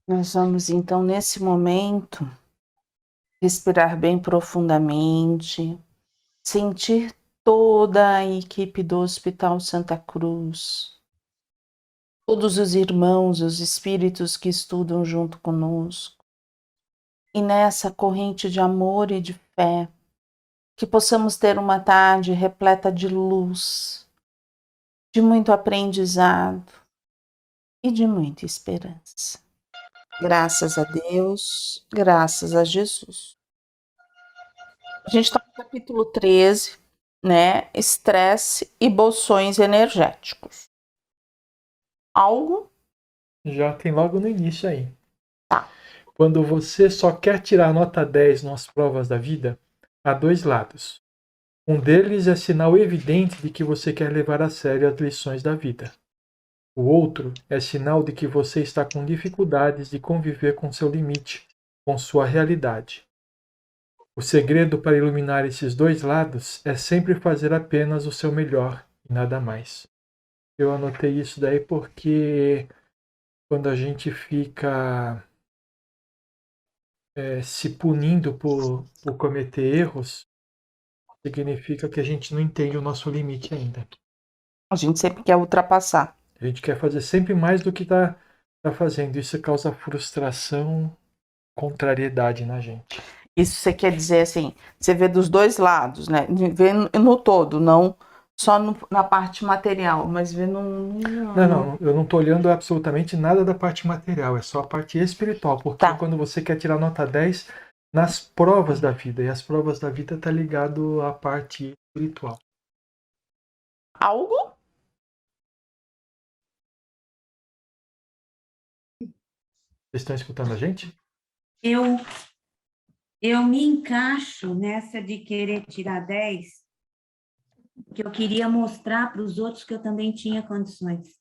Nós vamos então, nesse momento, respirar bem profundamente, sentir toda a equipe do Hospital Santa Cruz, todos os irmãos, os espíritos que estudam junto conosco, e nessa corrente de amor e de fé, que possamos ter uma tarde repleta de luz, de muito aprendizado e de muita esperança. Graças a Deus, graças a Jesus. A gente está no capítulo 13, né? Estresse e bolsões energéticos. Algo? Já tem logo no início aí. Tá. Quando você só quer tirar nota 10 nas provas da vida, há dois lados. Um deles é sinal evidente de que você quer levar a sério as lições da vida. O outro é sinal de que você está com dificuldades de conviver com seu limite, com sua realidade. O segredo para iluminar esses dois lados é sempre fazer apenas o seu melhor e nada mais. Eu anotei isso daí porque quando a gente fica se punindo por cometer erros, significa que a gente não entende o nosso limite ainda. A gente sempre quer ultrapassar. A gente quer fazer sempre mais do que está fazendo. Isso causa frustração, contrariedade na gente. Isso você quer dizer assim, você vê dos dois lados, né? Vê no todo, não só na parte material, mas vê Não, eu não estou olhando absolutamente nada da parte material, é só a parte espiritual, porque Tá. quando você quer tirar nota 10 nas provas da vida, e as provas da vida tá ligado à parte espiritual. Algo? Vocês estão escutando a gente? Eu me encaixo nessa de querer tirar 10, porque eu queria mostrar para os outros que eu também tinha condições.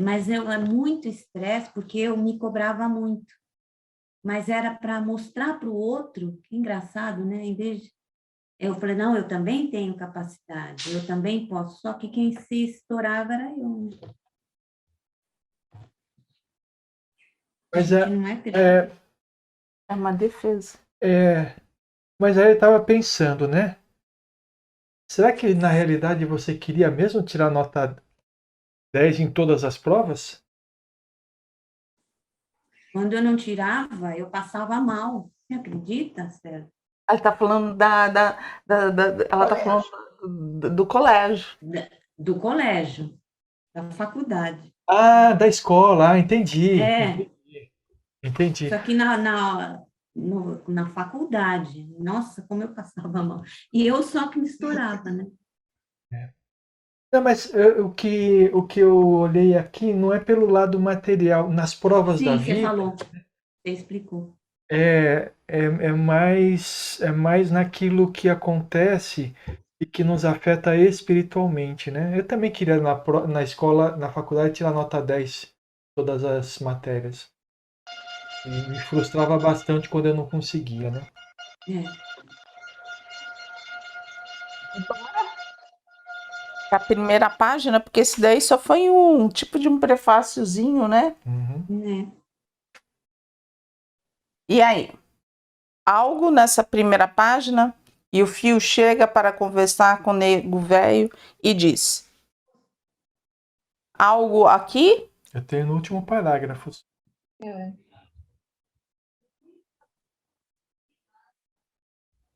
Mas é muito estresse, porque eu me cobrava muito. Mas era para mostrar para o outro, que engraçado, né? Em vez de... Eu falei, não, eu também tenho capacidade, eu também posso, só que quem se estourava era eu. Mas não é uma defesa. Mas aí eu estava pensando, né? Será que na realidade você queria mesmo tirar nota 10 em todas as provas? Quando eu não tirava, eu passava mal. Você acredita, Sérgio? Ela está falando ela está falando do colégio. Do colégio, da faculdade. Ah, da escola, entendi. Entendi. Só que na faculdade, nossa, como eu passava mal. E eu só que me estourava, né? Não, mas o que eu olhei aqui não é pelo lado material. Nas provas da Sim, você vida, falou, você explicou. é mais naquilo que acontece e que nos afeta espiritualmente, né? Eu também queria na escola, na faculdade, tirar nota 10 em todas as matérias. E me frustrava bastante quando eu não conseguia, né? A primeira página, porque esse daí só foi um tipo de um prefáciozinho, né? Uhum. E aí? Algo nessa primeira página e o Fio chega para conversar com o nego velho e diz: algo aqui? Eu tenho no último parágrafo.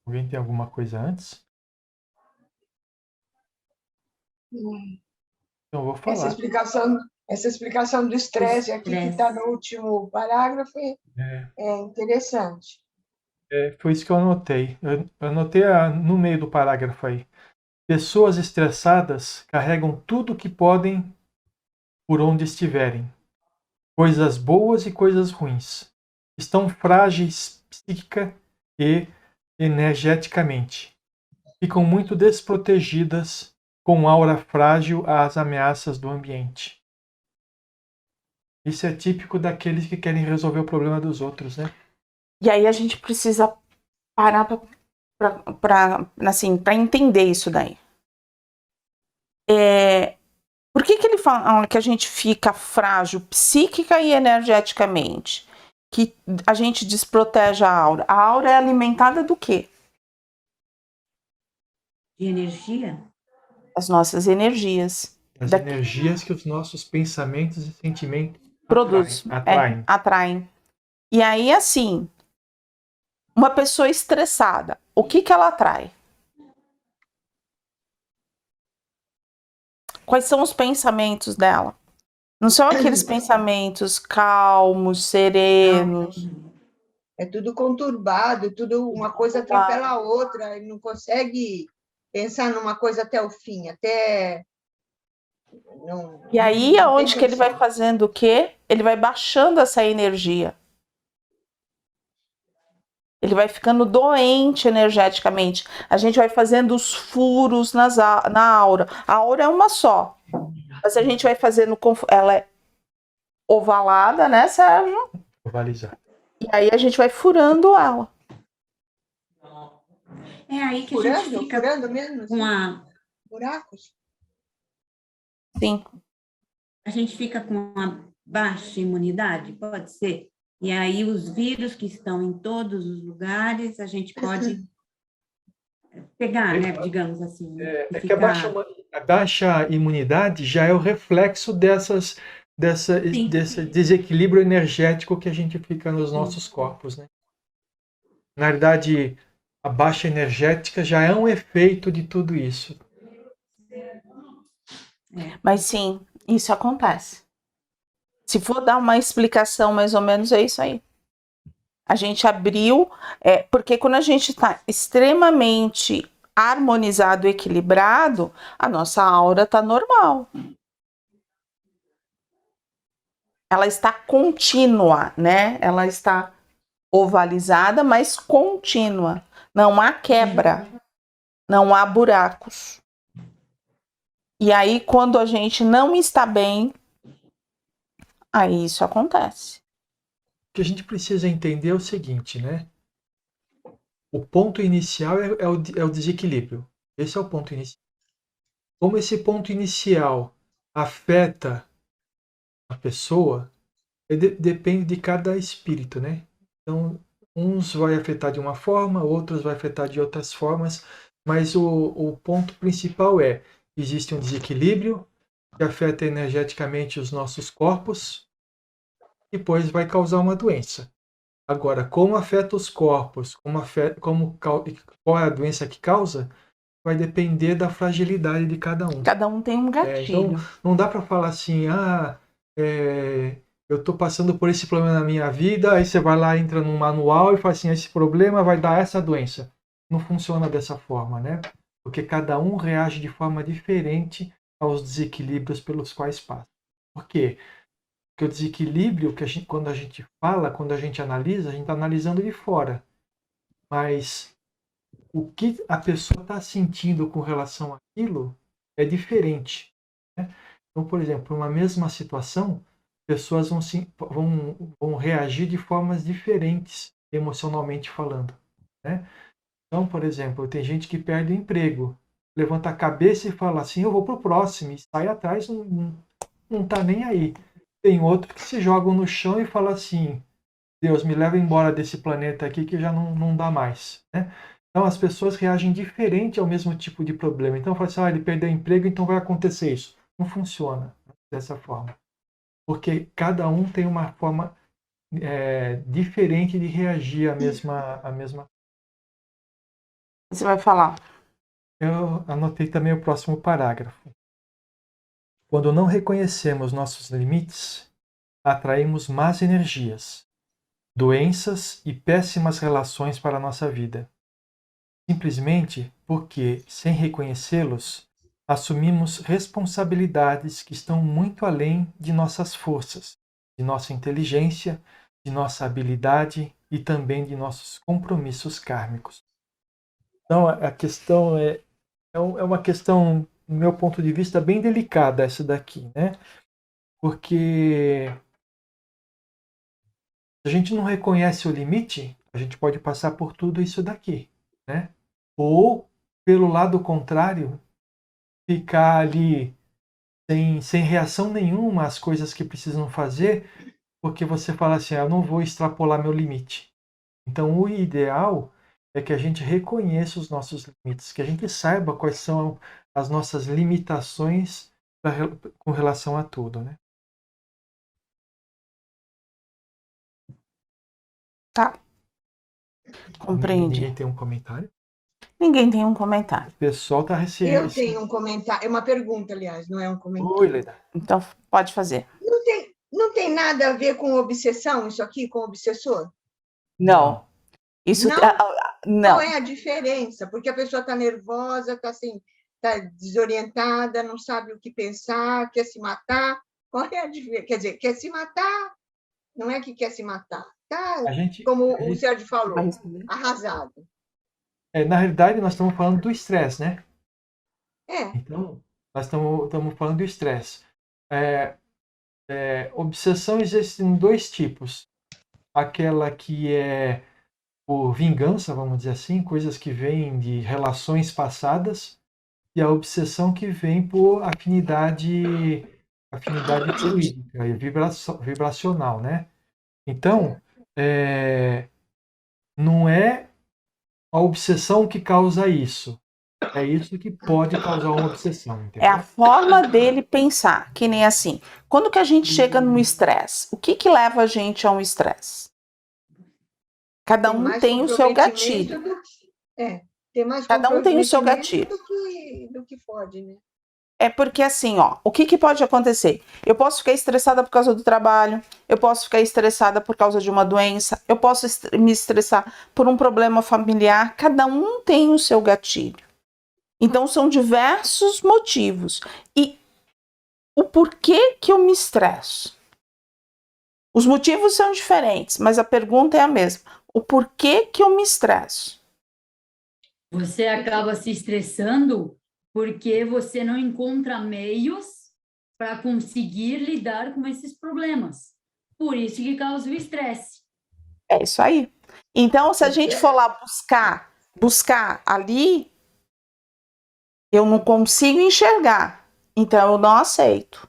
Alguém tem alguma coisa antes? Então eu vou falar. Essa explicação do estresse aqui que está no último parágrafo é interessante. Foi isso que eu anotei. Eu anotei no meio do parágrafo aí. Pessoas estressadas carregam tudo que podem por onde estiverem. Coisas boas e coisas ruins. Estão frágeis psíquica e energeticamente. Ficam muito desprotegidas, com aura frágil às ameaças do ambiente. Isso é típico daqueles que querem resolver o problema dos outros, né? E aí a gente precisa parar para entender isso daí. Por que ele fala que a gente fica frágil psíquica e energeticamente, que a gente desprotege a aura é alimentada do quê? De energia? As nossas energias. As energias que os nossos pensamentos e sentimentos produzem. Atraem. E aí, assim, uma pessoa estressada, o que ela atrai? Quais são os pensamentos dela? Não são aqueles pensamentos calmos, serenos. É tudo conturbado, tudo uma coisa atropela a outra, ele não consegue pensar numa coisa até o fim, até... Não, e aí, aonde que ele vai fazendo o quê? Ele vai baixando essa energia. Ele vai ficando doente energeticamente. A gente vai fazendo os furos na aura. A aura é uma só. Mas a gente vai fazendo... Ela é ovalada, né, Sérgio? Ovalizada. E aí a gente vai furando ela. É aí que a gente fica furando mesmo, com buracos. Sim. A gente fica com uma baixa imunidade, pode ser? E aí os vírus que estão em todos os lugares, a gente pode pegar, né, digamos assim. Né? É que a baixa imunidade já é o reflexo desse desequilíbrio energético que a gente fica nos nossos corpos, né? Na verdade, a baixa energética já é um efeito de tudo isso. Mas sim, isso acontece. Se for dar uma explicação, mais ou menos, é isso aí. A gente abriu, porque quando a gente está extremamente harmonizado, equilibrado, a nossa aura está normal. Ela está contínua, né? Ela está ovalizada, mas contínua. Não há quebra, não há buracos. E aí, quando a gente não está bem, aí isso acontece. O que a gente precisa entender é o seguinte, né? O ponto inicial é o desequilíbrio. Esse é o ponto inicial. Como esse ponto inicial afeta a pessoa, depende de cada espírito, né? Então, uns vai afetar de uma forma, outros vai afetar de outras formas, mas o ponto principal existe um desequilíbrio que afeta energeticamente os nossos corpos, e depois vai causar uma doença. Agora, como afeta os corpos, qual é a doença que causa, vai depender da fragilidade de cada um. Cada um tem um gatilho. Então, não dá para falar assim, eu estou passando por esse problema na minha vida, aí você vai lá, entra num manual e fala assim, esse problema vai dar essa doença. Não funciona dessa forma, né? Porque cada um reage de forma diferente aos desequilíbrios pelos quais passa. Por quê? Porque o desequilíbrio, quando a gente fala, quando a gente analisa, a gente está analisando de fora. Mas o que a pessoa está sentindo com relação àquilo é diferente. Né? Então, por exemplo, uma mesma situação, pessoas vão reagir de formas diferentes, emocionalmente falando. Né? Então, por exemplo, tem gente que perde o emprego, levanta a cabeça e fala assim, eu vou para o próximo, e sai atrás, não está nem aí. Tem outro que se jogam no chão e fala assim, Deus, me leva embora desse planeta aqui que já não dá mais. Né? Então as pessoas reagem diferente ao mesmo tipo de problema. Então fala assim, ele perdeu o emprego, então vai acontecer isso. Não funciona dessa forma. Porque cada um tem uma forma diferente de reagir à mesma. Você vai falar. Eu anotei também o próximo parágrafo. Quando não reconhecemos nossos limites, atraímos más energias, doenças e péssimas relações para a nossa vida. Simplesmente porque, sem reconhecê-los, assumimos responsabilidades que estão muito além de nossas forças, de nossa inteligência, de nossa habilidade e também de nossos compromissos kármicos. Então, a questão é uma questão, do meu ponto de vista, bem delicada essa daqui, né? Porque se a gente não reconhece o limite, a gente pode passar por tudo isso daqui, né? Ou, pelo lado contrário, ficar ali sem reação nenhuma às coisas que precisam fazer, porque você fala assim, eu não vou extrapolar meu limite. Então, o ideal é que a gente reconheça os nossos limites, que a gente saiba quais são as nossas limitações com relação a tudo, né? Tá. Compreendi. Ninguém tem um comentário? Ninguém tem um comentário. O pessoal está Eu tenho um comentário, é uma pergunta, aliás, não é um comentário. Oi, Leda. Então, pode fazer. Não tem nada a ver com obsessão, isso aqui, com obsessor? Não. Isso Não? não. Qual é a diferença? Porque a pessoa está nervosa, está assim, tá desorientada, não sabe o que pensar, quer se matar. Qual é a diferença? Quer dizer, quer se matar, não é que quer se matar. Tá, como o Sérgio falou, arrasado. Na realidade, nós estamos falando do estresse, né? É. Então, nós estamos falando do estresse. Obsessão existe em dois tipos. Aquela que é por vingança, vamos dizer assim, coisas que vêm de relações passadas, e a obsessão que vem por afinidade fluídica e vibracional, né? Então, não é a obsessão que causa isso. É isso que pode causar uma obsessão, entendeu? É a forma dele pensar, que nem assim. Quando que a gente chega no estresse? O que leva a gente a um estresse? Cada um tem o seu gatilho. Tem mais Cada um tem o seu gatilho. Do que pode, né? É porque assim, ó, o que pode acontecer? Eu posso ficar estressada por causa do trabalho, eu posso ficar estressada por causa de uma doença, eu posso me estressar por um problema familiar. Cada um tem o seu gatilho. Então, são diversos motivos. E o porquê que eu me estresso? Os motivos são diferentes, mas a pergunta é a mesma. O porquê que eu me estresso? Você acaba se estressando porque você não encontra meios para conseguir lidar com esses problemas. Por isso que causa o estresse. É isso aí. Então, se a gente for lá buscar ali, eu não consigo enxergar. Então, eu não aceito.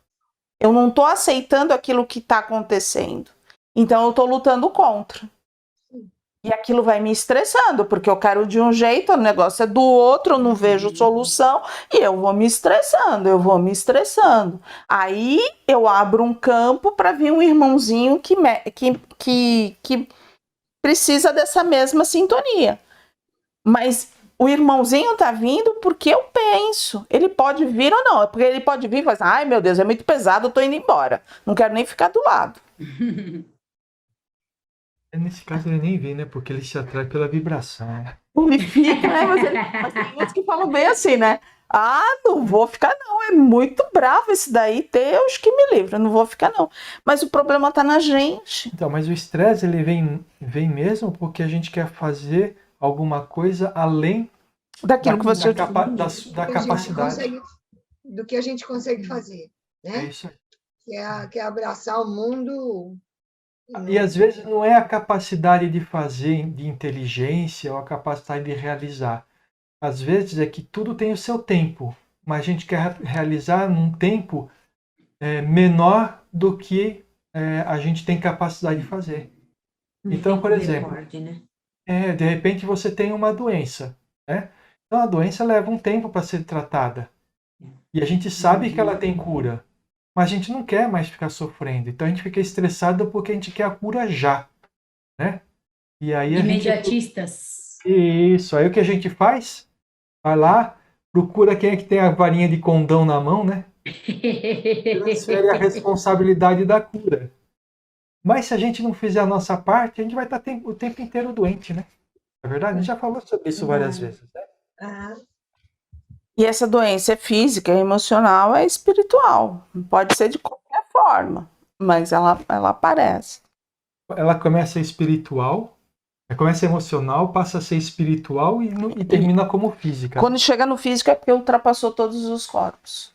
Eu não estou aceitando aquilo que está acontecendo. Então, eu estou lutando contra. E aquilo vai me estressando, porque eu quero de um jeito, o negócio é do outro, eu não vejo solução, e eu vou me estressando. Aí, eu abro um campo para vir um irmãozinho que precisa dessa mesma sintonia. Mas o irmãozinho tá vindo porque eu penso. Ele pode vir ou não. Porque ele pode vir e falar assim, ai meu Deus, é muito pesado, eu tô indo embora. Não quero nem ficar do lado. Nesse caso ele nem vem, né? Porque ele se atrai pela vibração. Ele fica, né? Mas tem muitos que falam bem assim, né? Ah, não vou ficar não, é muito bravo esse daí, Deus que me livre, eu não vou ficar não. Mas o problema tá na gente. Então, mas o estresse ele vem mesmo porque a gente quer fazer alguma coisa além daquilo que você da capacidade. Do que a gente consegue fazer, né? É isso aí. Que é abraçar o mundo. E às vezes não é a capacidade de fazer, de inteligência ou a capacidade de realizar. Às vezes é que tudo tem o seu tempo, mas a gente quer realizar num tempo menor do que a gente tem capacidade de fazer. Então, por exemplo, de repente você tem uma doença, né? Então a doença leva um tempo para ser tratada. E a gente sabe que ela tem cura, mas a gente não quer mais ficar sofrendo. Então a gente fica estressado porque a gente quer a cura já, né? E aí imediatistas. Isso, aí o que a gente faz? Vai lá, procura quem é que tem a varinha de condão na mão, né? Transfere a responsabilidade da cura. Mas se a gente não fizer a nossa parte, a gente vai estar o tempo inteiro doente, né? É verdade? A gente já falou sobre isso várias vezes, né? E essa doença é física, é emocional, é espiritual. Pode ser de qualquer forma, mas ela aparece. Ela começa espiritual, começa emocional, passa a ser espiritual e termina como física. Quando chega no físico é porque ultrapassou todos os corpos.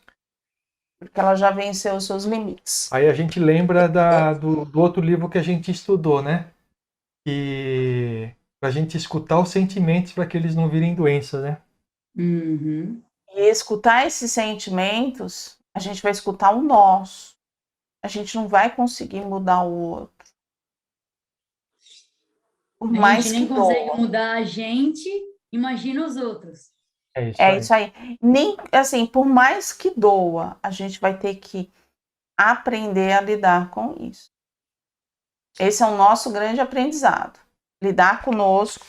Porque ela já venceu os seus limites. Aí a gente lembra do outro livro que a gente estudou, né? Que pra gente escutar os sentimentos para que eles não virem doenças, né? Uhum. E escutar esses sentimentos a gente vai escutar o nosso. A gente não vai conseguir mudar o outro. Por A mais gente nem que consegue doa. mudar a gente, imagina os outros. É isso É aí. isso aí. Nem, assim, por mais que doa, a gente vai ter que aprender a lidar com isso. Esse é o nosso grande aprendizado. Lidar conosco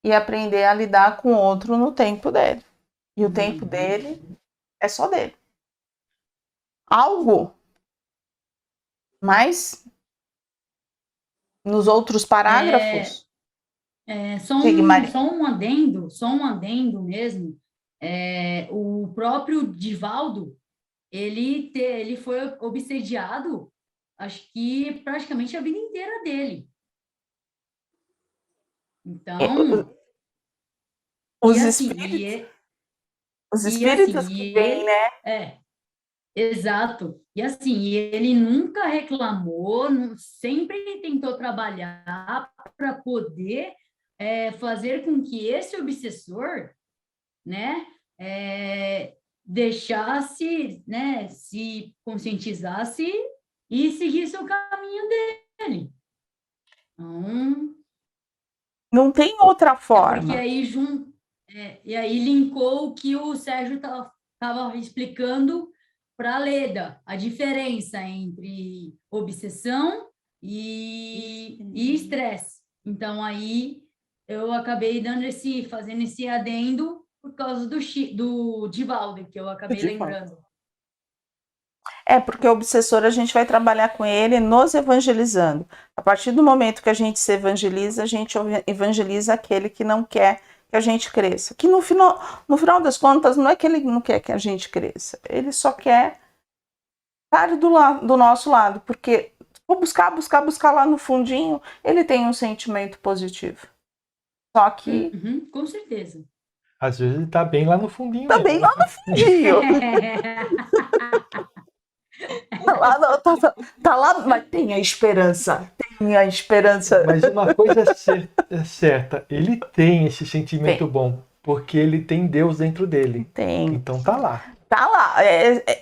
e aprender a lidar com o outro no tempo dele. E o tempo dele é só dele. Algo mais nos outros parágrafos? Diga, Maria. Só um adendo mesmo. O próprio Divaldo, ele foi obsediado, acho que praticamente a vida inteira dele. Então, Os e assim, espíritos, os e assim, espíritos que vêm, né? Exato. E assim, ele nunca reclamou, sempre tentou trabalhar para poder fazer com que esse obsessor, né, deixasse, né, se conscientizasse e seguisse o caminho dele. Então, Não tem outra porque forma. aí e aí linkou o que o Sérgio estava explicando para a Leda, a diferença entre obsessão e estresse. Então aí eu acabei fazendo esse adendo por causa do Divaldo, que eu acabei lembrando. É, porque o obsessor a gente vai trabalhar com ele nos evangelizando. A partir do momento que a gente se evangeliza, a gente evangeliza aquele que não quer que a gente cresça. Que no final das contas, não é que ele não quer que a gente cresça, ele só quer estar do nosso lado, porque vou buscar lá no fundinho, ele tem um sentimento positivo. Só que Com certeza. Às vezes ele tá bem lá no fundinho também mesmo. lá no fundinho. Tá lá, mas tem a esperança. Tem a esperança. Mas uma coisa é certa, ele tem esse sentimento Tem. bom, porque ele tem Deus dentro dele. Tem. Então tá lá. Tá lá.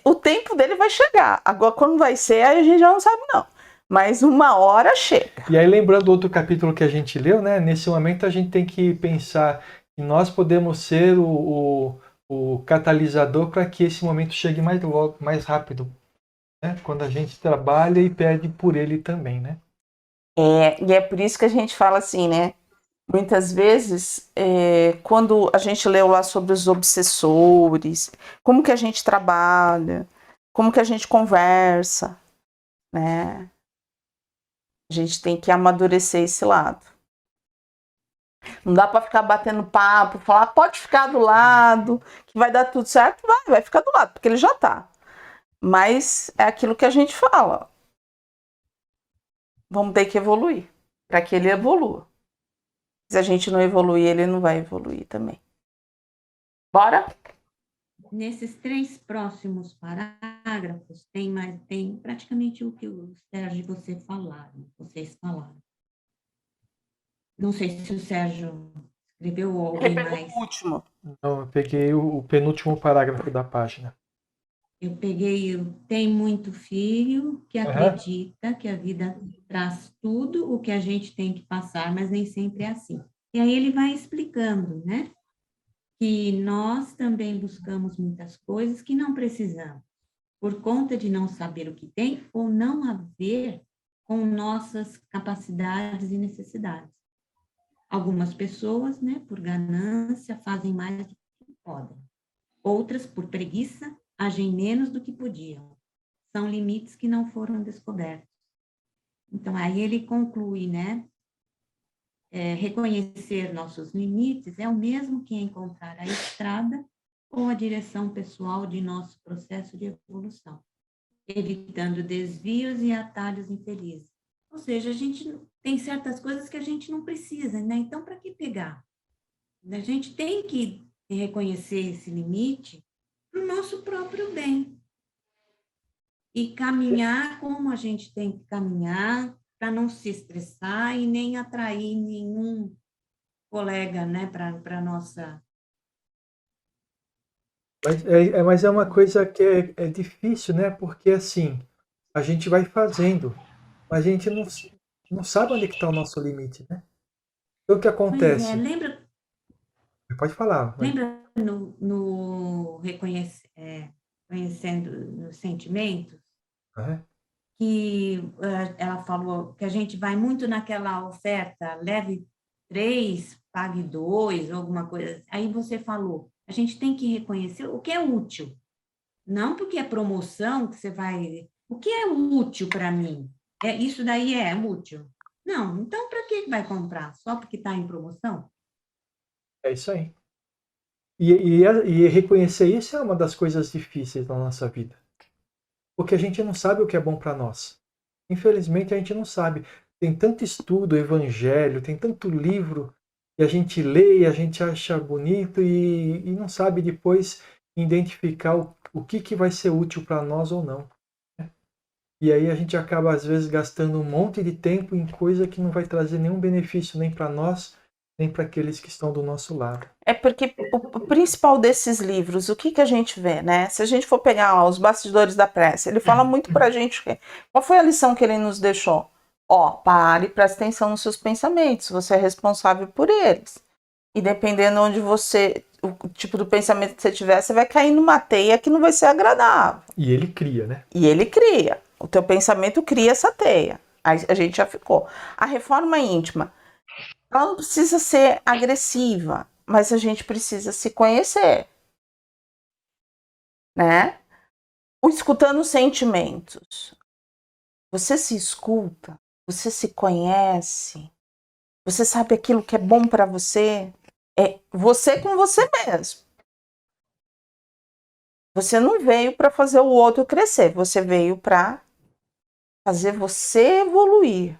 O tempo dele vai chegar. Agora, quando vai ser, a gente já não sabe, não. Mas uma hora chega. E aí, lembrando outro capítulo que a gente leu, né? Nesse momento a gente tem que pensar que nós podemos ser o catalisador para que esse momento chegue mais logo, mais rápido. Né? Quando a gente trabalha e pede por ele também, né? E é por isso que a gente fala assim, né? Muitas vezes, quando a gente leu lá sobre os obsessores, como que a gente trabalha, como que a gente conversa, né? A gente tem que amadurecer esse lado. Não dá para ficar batendo papo, falar, pode ficar do lado, que vai dar tudo certo, vai ficar do lado, porque ele já tá. Mas é aquilo que a gente fala. Vamos ter que evoluir, para que ele evolua. Se a gente não evoluir, ele não vai evoluir também. Bora? Nesses 3 próximos parágrafos, tem praticamente o que o Sérgio e vocês falaram. Não sei se o Sérgio escreveu ou alguém mais. Último. Então, eu peguei o penúltimo parágrafo da página. Eu peguei Tem muito filho que acredita que a vida traz tudo o que a gente tem que passar, mas nem sempre é assim. E aí ele vai explicando, né? Que nós também buscamos muitas coisas que não precisamos, por conta de não saber o que tem ou não haver com nossas capacidades e necessidades. Algumas pessoas, né, por ganância, fazem mais do que podem. Outras, por preguiça, agem menos do que podiam. São limites que não foram descobertos. Então, aí ele conclui, né? Reconhecer nossos limites é o mesmo que encontrar a estrada ou a direção pessoal de nosso processo de evolução, evitando desvios e atalhos infelizes. Ou seja, a gente tem certas coisas que a gente não precisa, né? Então, para que pegar? A gente tem que reconhecer esse limite para o nosso próprio bem. E caminhar como a gente tem que caminhar, para não se estressar e nem atrair nenhum colega, né, para nossa Mas é uma coisa que é difícil, né? Porque assim, a gente vai fazendo, mas a gente não sabe onde está o nosso limite, né? Então o que Pois é, acontece? Pode falar, mas lembra no conhecendo os sentimentos, né? que ela falou que a gente vai muito naquela oferta, leve 3, pague 2, alguma coisa assim. Aí você falou, a gente tem que reconhecer o que é útil. Não porque é promoção que você vai. O que é útil para mim? Isso daí é útil? Não, então para que vai comprar? Só porque está em promoção? É isso aí. E reconhecer isso é uma das coisas difíceis da nossa vida. Porque a gente não sabe o que é bom para nós. Infelizmente, a gente não sabe. Tem tanto estudo, evangelho, tem tanto livro que a gente lê e a gente acha bonito e não sabe depois identificar o que vai ser útil para nós ou não. E aí a gente acaba, às vezes, gastando um monte de tempo em coisa que não vai trazer nenhum benefício nem para nós, nem para aqueles que estão do nosso lado. É porque o principal desses livros, o que a gente vê, né? Se a gente for pegar ó, os bastidores da prece, ele fala muito pra gente qual foi a lição que ele nos deixou. Ó, pare e preste atenção nos seus pensamentos, você é responsável por eles. E dependendo onde você, o tipo do pensamento que você tiver, você vai cair numa teia que não vai ser agradável. E ele cria, né? E ele cria. O teu pensamento cria essa teia. Aí a gente já ficou. A reforma íntima, ela não precisa ser agressiva, mas a gente precisa se conhecer, né? O escutando sentimentos. Você se escuta, você se conhece, você sabe aquilo que é bom para você. É você com você mesmo. Você não veio para fazer o outro crescer, você veio para fazer você evoluir.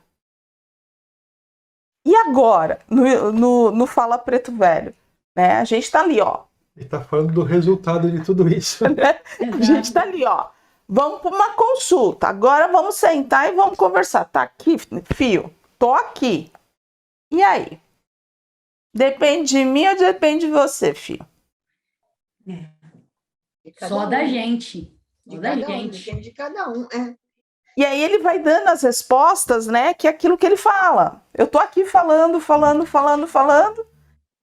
E agora, no Fala Preto Velho, né? A gente tá ali, ó. Ele está falando do resultado de tudo isso. A gente tá ali, ó. Vamos para uma consulta. Agora vamos sentar e vamos conversar. Tá aqui, fio? Tô aqui. E aí? Depende de mim ou depende de você, filho? De cada Só um, da gente. de Só da cada um, gente. depende de cada um. É. E aí ele vai dando as respostas, né? Que é aquilo que ele fala. Eu tô aqui falando.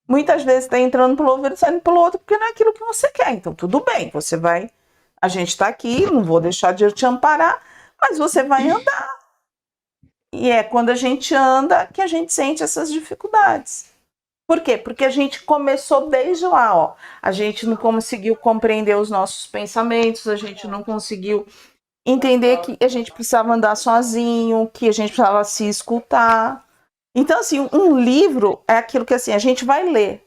Muitas vezes tá entrando pelo ouvido e saindo pelo outro, porque não é aquilo que você quer. Então, tudo bem, você vai. A gente tá aqui, não vou deixar de te amparar, mas você vai andar. E é quando a gente anda que a gente sente essas dificuldades. Por quê? Porque a gente começou desde lá, ó. A gente não conseguiu compreender os nossos pensamentos, a gente não conseguiu entender que a gente precisava andar sozinho, que a gente precisava se escutar. Então, assim, um livro é aquilo que assim, a gente vai ler.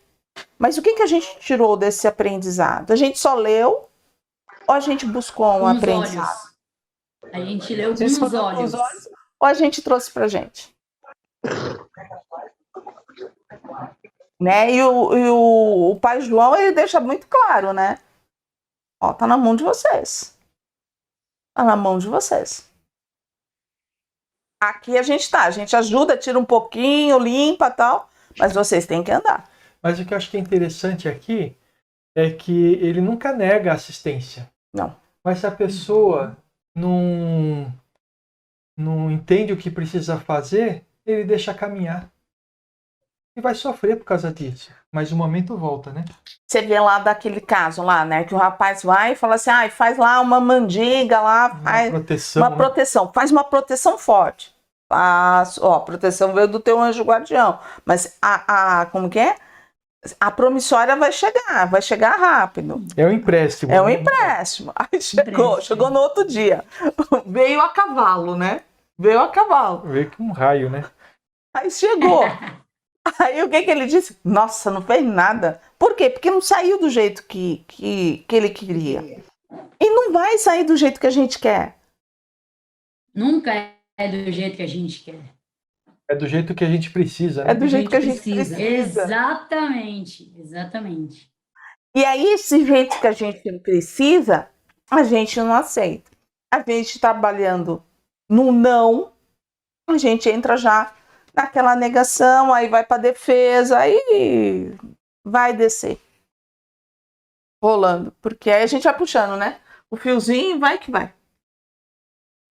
Mas o que a gente tirou desse aprendizado? A gente só leu ou a gente buscou um Com os aprendizado? olhos. A gente leu com A gente só os leu com os olhos. olhos ou a gente trouxe pra gente? Né? E o pai João, ele deixa muito claro, né? Ó, tá na mão de vocês. Tá na mão de vocês. Aqui a gente ajuda, tira um pouquinho, limpa e tal, mas vocês têm que andar. Mas o que eu acho que é interessante aqui é que ele nunca nega a assistência. Não. Mas se a pessoa não entende o que precisa fazer, ele deixa caminhar. E vai sofrer por causa disso. Mas o momento volta, né? Você vê lá daquele caso lá, né? Que o rapaz vai e fala assim, faz lá uma mandiga lá, faz proteção, uma né? proteção, faz uma proteção forte. Ó, a proteção veio do teu anjo guardião. Mas como que é? A promissória vai chegar rápido. É um empréstimo. É um empréstimo. Aí chegou no outro dia. Veio a cavalo, né? Veio a cavalo. Veio com um raio, né? Aí chegou. Aí o que ele disse? Nossa, não fez nada. Por quê? Porque não saiu do jeito que ele queria. E não vai sair do jeito que a gente quer. Nunca é do jeito que a gente quer. É do jeito que a gente precisa, né? É do jeito que a gente precisa. Exatamente, exatamente. E aí, esse jeito que a gente precisa, a gente não aceita. A gente trabalhando no não, a gente entra já naquela negação, aí vai para defesa, aí vai descer. rolando. Porque aí a gente vai puxando, né? O fiozinho vai que vai.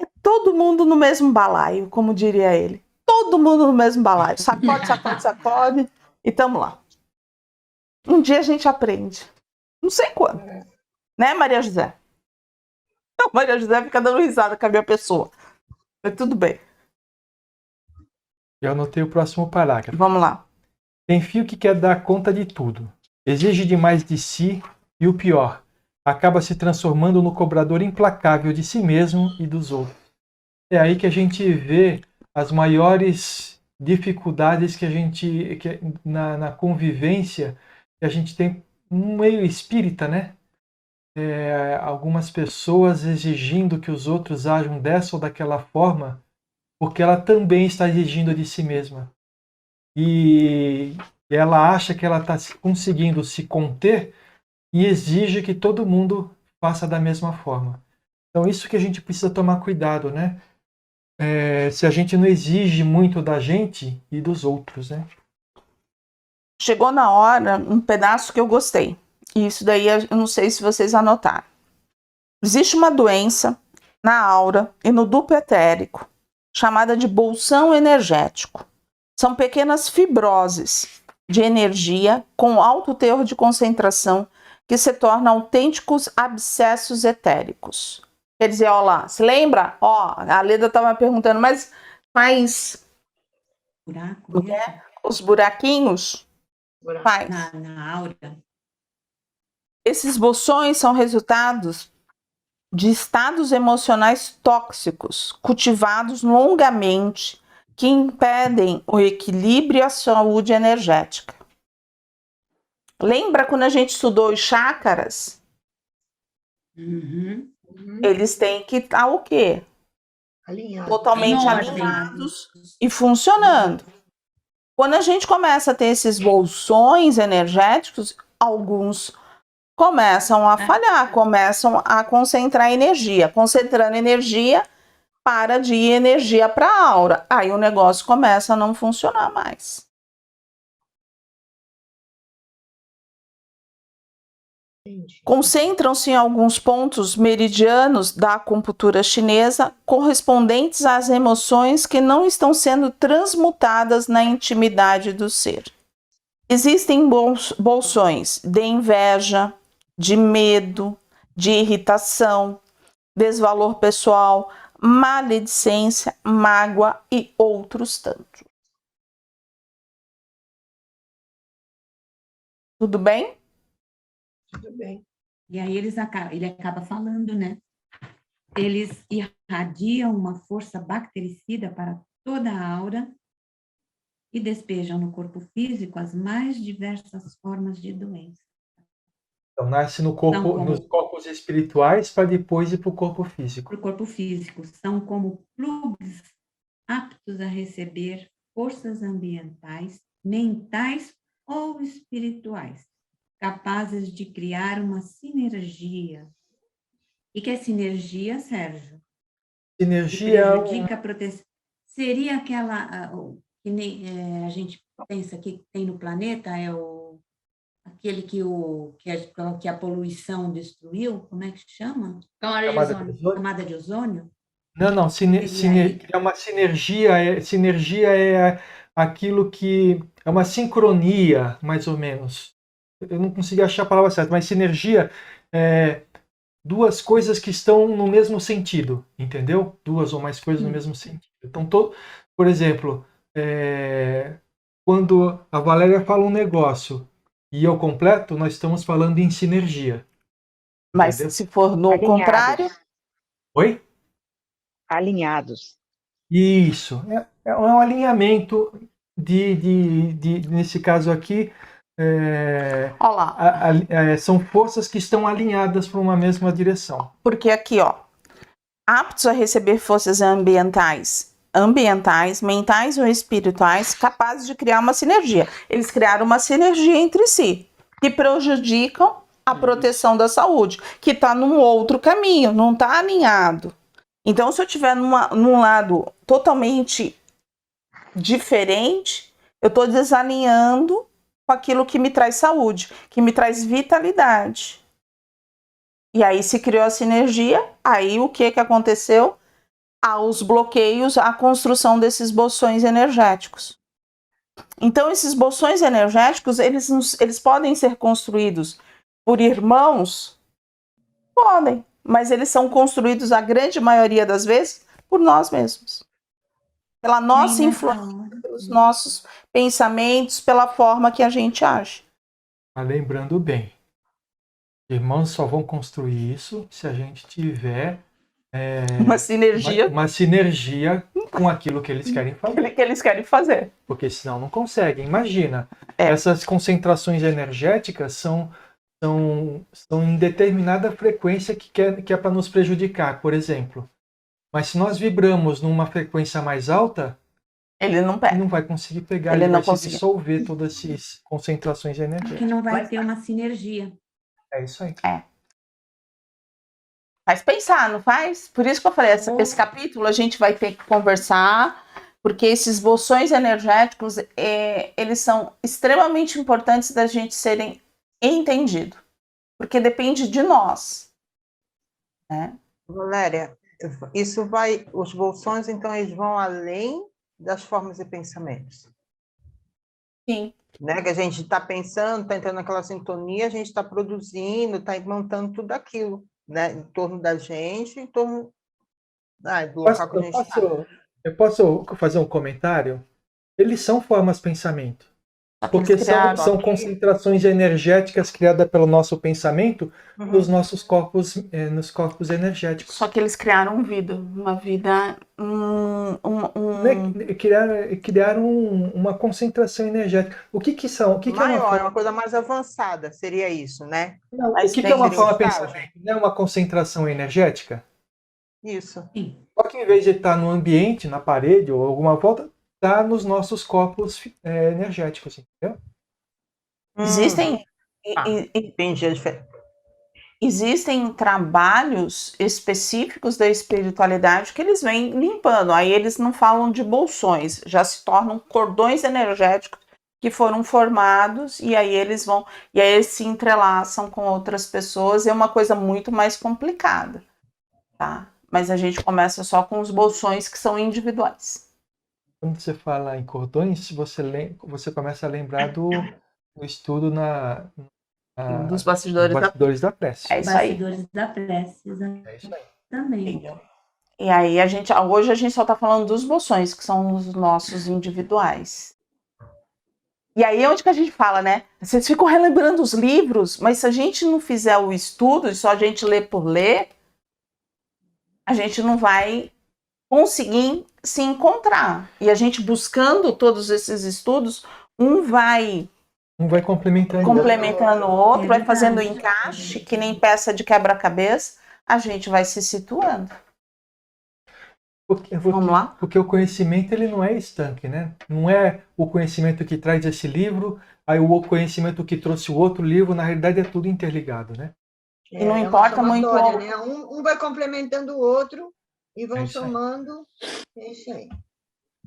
É todo mundo no mesmo balaio, como diria ele. Todo mundo no mesmo balaio. Sacode, sacode, sacode. E tamo lá. Um dia a gente aprende. Não sei quando. Né, Maria José? A Maria José fica dando risada com a minha pessoa. Mas tudo bem. Eu anotei o próximo parágrafo. Vamos lá. Tem fio que quer dar conta de tudo. Exige demais de si e o pior, acaba se transformando no cobrador implacável de si mesmo e dos outros. É aí que a gente vê as maiores dificuldades que a gente na convivência que a gente tem no meio espírita, né? Algumas pessoas exigindo que os outros ajam dessa ou daquela forma, porque ela também está exigindo de si mesma. E ela acha que ela está conseguindo se conter e exige que todo mundo faça da mesma forma. Então, isso que a gente precisa tomar cuidado, né? Se a gente não exige muito da gente e dos outros, né? Chegou na hora, um pedaço que eu gostei. E isso daí eu não sei se vocês anotaram. Existe uma doença na aura e no duplo etérico, chamada de bolsão energético. São pequenas fibroses de energia com alto teor de concentração que se tornam autênticos abscessos etéricos. Quer dizer, ó lá, se lembra? Ó, a Leda estava perguntando, mas faz Buraco o quê? mesmo? Os buraquinhos? Faz. Na aura. Esses bolsões são resultados de estados emocionais tóxicos, cultivados longamente, que impedem o equilíbrio e a saúde energética. Lembra quando a gente estudou os chácaras? Uhum. Eles têm que estar o quê? Alinhado. Totalmente Em ordem. alinhados e funcionando. Quando a gente começa a ter esses bolsões energéticos, alguns começam a falhar, começam a concentrar energia. Concentrando energia, para de ir energia para a aura. Aí o negócio começa a não funcionar mais. Entendi. Concentram-se em alguns pontos meridianos da acupuntura chinesa correspondentes às emoções que não estão sendo transmutadas na intimidade do ser. Existem bolsões de inveja, de medo, de irritação, desvalor pessoal, maledicência, mágoa e outros tantos. Tudo bem? Tudo bem. E aí ele acaba falando, né? Eles irradiam uma força bactericida para toda a aura e despejam no corpo físico as mais diversas formas de doença. Então, nasce no corpo, nos corpos espirituais para depois ir para o corpo físico. Para o corpo físico, são como plugs aptos a receber forças ambientais, mentais ou espirituais, capazes de criar uma sinergia. E que é sinergia, Sérgio? Sinergia Prejudica a proteção. Seria aquela que nem a gente pensa que tem no planeta, aquele que a poluição destruiu, como é que chama? Camada de ozônio? Não, é uma sinergia. Sinergia é aquilo que é uma sincronia, mais ou menos. Eu não consegui achar a palavra certa, mas sinergia é duas coisas que estão no mesmo sentido, entendeu? Duas ou mais coisas no mesmo sentido. Então, por exemplo, quando a Valéria fala um negócio e eu completo, nós estamos falando em sinergia. Mas Entendeu? se for no Alinhados. contrário... Oi? Alinhados. Isso. É um alinhamento nesse caso aqui, Olha lá. são forças que estão alinhadas para uma mesma direção. Porque aqui, ó, aptos a receber forças ambientais, mentais ou espirituais, capazes de criar uma sinergia. Eles criaram uma sinergia entre si, que prejudicam a proteção da saúde, que está num outro caminho, não está alinhado. Então, se eu estiver num lado totalmente diferente, eu estou desalinhando com aquilo que me traz saúde, que me traz vitalidade. E aí se criou a sinergia, aí o que aconteceu? Os bloqueios à construção desses bolsões energéticos. Então, esses bolsões energéticos, eles podem ser construídos por irmãos? Podem, mas eles são construídos, a grande maioria das vezes, por nós mesmos. Pela nossa influência, pelos nossos pensamentos, pela forma que a gente age. Mas lembrando bem, irmãos só vão construir isso se a gente tiver Uma sinergia. Uma sinergia com aquilo que eles querem fazer. Que eles querem fazer. Porque senão não conseguem. Imagina, essas concentrações energéticas são em determinada frequência que é para nos prejudicar, por exemplo. Mas se nós vibramos numa frequência mais alta, ele não pega. Não vai conseguir pegar, ele vai se dissolver todas essas concentrações energéticas. Porque não vai ter uma sinergia. É isso aí. Faz pensar, não faz? Por isso que eu falei, esse capítulo a gente vai ter que conversar, porque esses bolsões energéticos, eles são extremamente importantes da gente serem entendidos, porque depende de nós. Né? Valéria, os bolsões, então, eles vão além das formas de pensamentos. Sim. Né? Que a gente está pensando, está entrando naquela sintonia, a gente está produzindo, está montando tudo aquilo. Né, em torno da gente, em torno do local que a gente está. Eu posso fazer um comentário? Eles são formas de pensamento. Porque são concentrações energéticas criadas pelo nosso pensamento nos nossos corpos, nos corpos energéticos. Só que eles criaram uma vida... Criaram uma concentração energética. O que são? O que maior, é uma coisa mais avançada, seria isso, né? Não, o que é uma forma de pensamento? Não é uma concentração energética? Isso. Só que em vez de estar no ambiente, na parede ou alguma volta, está nos nossos corpos energéticos, entendeu? Existem... Entendi a diferença. Existem trabalhos específicos da espiritualidade que eles vêm limpando. Aí eles não falam de bolsões, já se tornam cordões energéticos que foram formados e aí eles se entrelaçam com outras pessoas. É uma coisa muito mais complicada, tá? Mas a gente começa só com os bolsões que são individuais. Quando você fala em cordões, você começa a lembrar do estudo dos bastidores da prece. É isso aí. Bastidores da prece, exatamente. É isso aí. Também. E aí hoje a gente só está falando dos bolsões, que são os nossos individuais. E aí é onde que a gente fala, né? Vocês ficam relembrando os livros, mas se a gente não fizer o estudo, e só a gente ler por ler, a gente não vai conseguir se encontrar. E a gente buscando todos esses estudos, um vai complementando o outro, vai fazendo encaixe, que nem peça de quebra-cabeça, a gente vai se situando. Vamos lá? Porque o conhecimento ele não é estanque, né? Não é o conhecimento que traz esse livro, aí o conhecimento que trouxe o outro livro, na realidade é tudo interligado, né? E não importa muito... Né? Um vai complementando o outro e vão somando. É isso aí.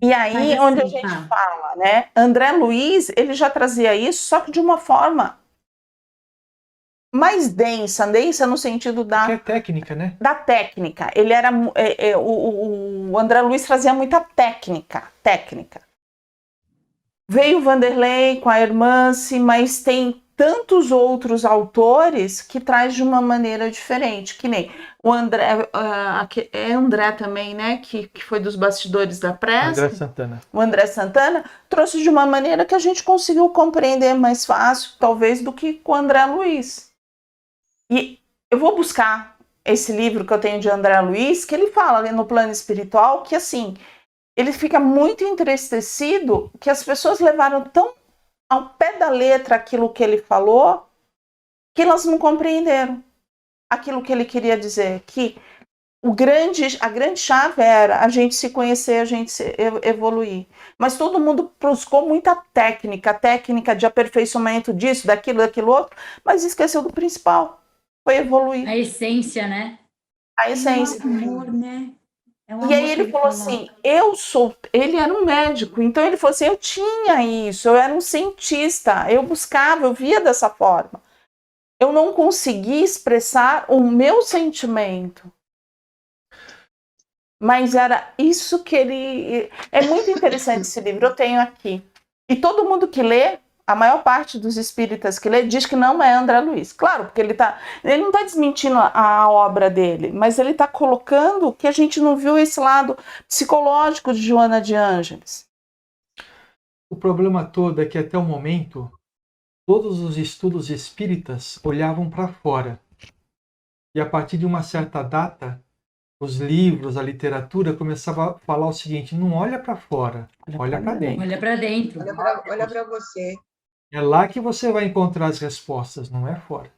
E aí, onde a gente fala, né? André Luiz, ele já trazia isso, só que de uma forma mais densa no sentido da... Que é técnica, né? Da técnica. Ele era... o André Luiz trazia muita técnica. Veio o Vanderlei com a Hermance, mas tem tantos outros autores que traz de uma maneira diferente, que nem o André, André também, né, que foi dos bastidores da prece. André Santana. O André Santana trouxe de uma maneira que a gente conseguiu compreender mais fácil, talvez, do que com o André Luiz. E eu vou buscar esse livro que eu tenho de André Luiz, que ele fala no plano espiritual que, assim, ele fica muito entristecido que as pessoas levaram tão ao pé da letra aquilo que ele falou, que elas não compreenderam aquilo que ele queria dizer, que a grande chave era a gente se conhecer, a gente se evoluir. Mas todo mundo buscou muita técnica de aperfeiçoamento disso, daquilo outro, mas esqueceu do principal, foi evoluir. A essência, né? A essência. É o amor, né? E aí ele falou assim, ele era um médico, então ele falou assim, eu tinha isso, eu era um cientista, eu buscava, eu via dessa forma. eu não consegui expressar o meu sentimento. Mas era isso que ele... É muito interessante esse livro, eu tenho aqui. E todo mundo que lê, a maior parte dos espíritas que lê, diz que não é André Luiz. Claro, porque ele não está desmentindo a obra dele, mas ele está colocando que a gente não viu esse lado psicológico de Joana de Ângeles. O problema todo é que até o momento, todos os estudos espíritas olhavam para fora. E a partir de uma certa data, os livros, a literatura começava a falar o seguinte: não olha para fora, olha para dentro. Olha para dentro. Olha para você. É lá que você vai encontrar as respostas, não é fora.